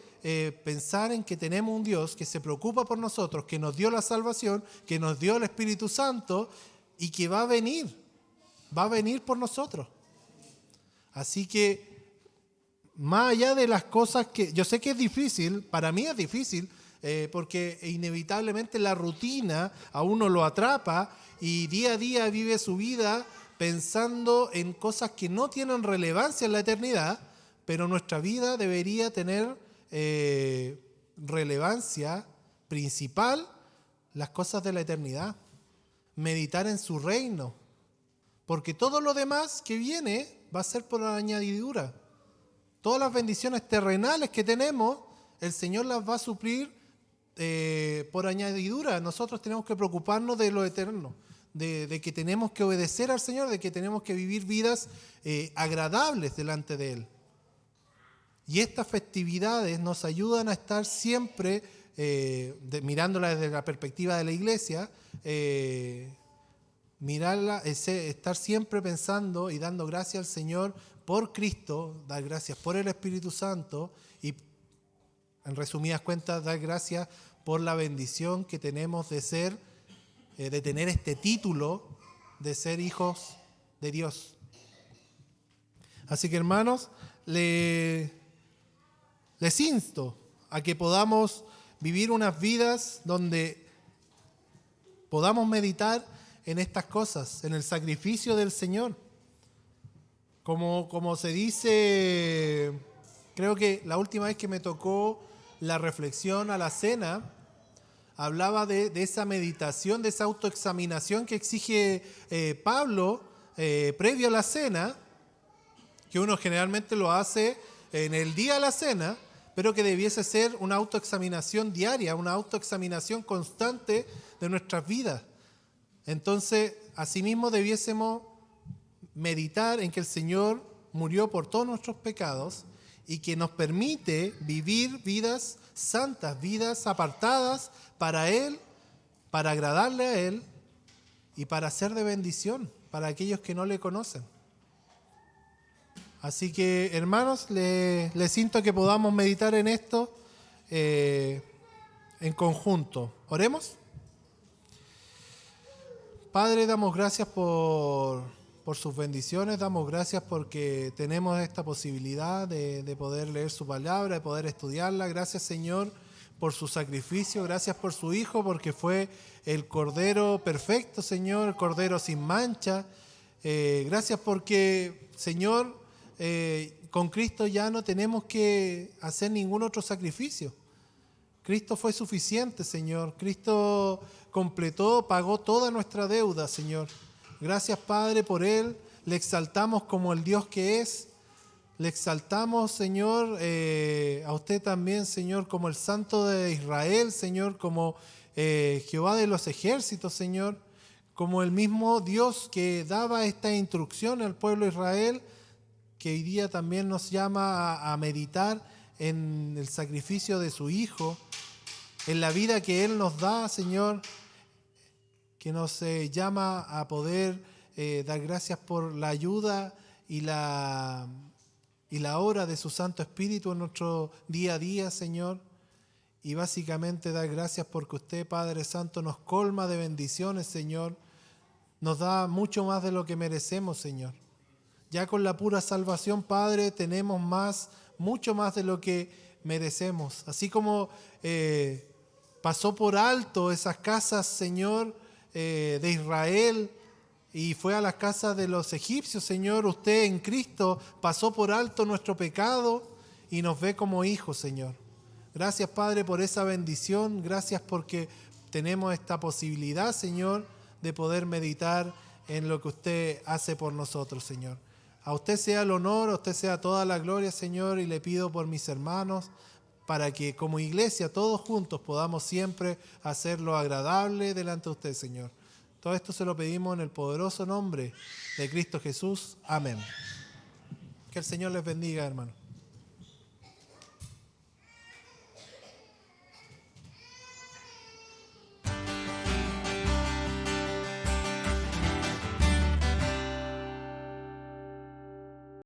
pensar en que tenemos un Dios que se preocupa por nosotros, que nos dio la salvación, que nos dio el Espíritu Santo y que va a venir por nosotros. Así que más allá de las cosas que yo sé que es difícil, para mí es difícil, porque inevitablemente la rutina a uno lo atrapa y día a día vive su vida pensando en cosas que no tienen relevancia en la eternidad, pero nuestra vida debería tener relevancia principal, las cosas de la eternidad, meditar en su reino, porque todo lo demás que viene va a ser por añadidura. Todas las bendiciones terrenales que tenemos, el Señor las va a suplir por añadidura. Nosotros tenemos que preocuparnos de lo eterno, de que tenemos que obedecer al Señor, de que tenemos que vivir vidas agradables delante de Él. Y estas festividades nos ayudan a estar siempre, mirándola desde la perspectiva de la iglesia, estar siempre pensando y dando gracias al Señor por Cristo, dar gracias por el Espíritu Santo y, en resumidas cuentas, dar gracias por la bendición que tenemos de tener este título de ser hijos de Dios. Así que, hermanos, les insto a que podamos vivir unas vidas donde podamos meditar en estas cosas, en el sacrificio del Señor. Como se dice, creo que la última vez que me tocó la reflexión a la cena, hablaba de esa meditación, de esa autoexaminación que exige Pablo previo a la cena, que uno generalmente lo hace en el día de la cena, pero que debiese ser una autoexaminación diaria, una autoexaminación constante de nuestras vidas. Entonces, asimismo debiésemos meditar en que el Señor murió por todos nuestros pecados y que nos permite vivir vidas santas, vidas apartadas para Él, para agradarle a Él y para ser de bendición para aquellos que no le conocen. Así que, hermanos, les insto que podamos meditar en esto en conjunto. ¿Oremos? Padre, damos gracias por sus bendiciones, damos gracias porque tenemos esta posibilidad de poder leer su palabra, de poder estudiarla. Gracias, Señor, por su sacrificio, gracias por su Hijo, porque fue el Cordero perfecto, Señor, el Cordero sin mancha. Gracias porque, Señor, con Cristo ya no tenemos que hacer ningún otro sacrificio. Cristo fue suficiente, Señor. Cristo completó, pagó toda nuestra deuda, Señor. Gracias, Padre, por Él. Le exaltamos como el Dios que es. Le exaltamos, Señor, a usted también, Señor, como el Santo de Israel, Señor, como Jehová de los ejércitos, Señor, como el mismo Dios que daba esta instrucción al pueblo de Israel, que hoy día también nos llama a meditar en el sacrificio de su Hijo, en la vida que Él nos da, Señor, que nos llama a poder dar gracias por la ayuda y la obra de su Santo Espíritu en nuestro día a día, Señor. Y básicamente dar gracias porque usted, Padre Santo, nos colma de bendiciones, Señor. Nos da mucho más de lo que merecemos, Señor. Ya con la pura salvación, Padre, tenemos mucho más de lo que merecemos. Así como pasó por alto esas casas, Señor, de Israel y fue a las casas de los egipcios, Señor, usted en Cristo pasó por alto nuestro pecado y nos ve como hijos, Señor. Gracias, Padre, por esa bendición. Gracias porque tenemos esta posibilidad, Señor, de poder meditar en lo que usted hace por nosotros, Señor. A usted sea el honor, a usted sea toda la gloria, Señor, y le pido por mis hermanos para que como iglesia todos juntos podamos siempre hacerlo agradable delante de usted, Señor. Todo esto se lo pedimos en el poderoso nombre de Cristo Jesús. Amén. Que el Señor les bendiga, hermano.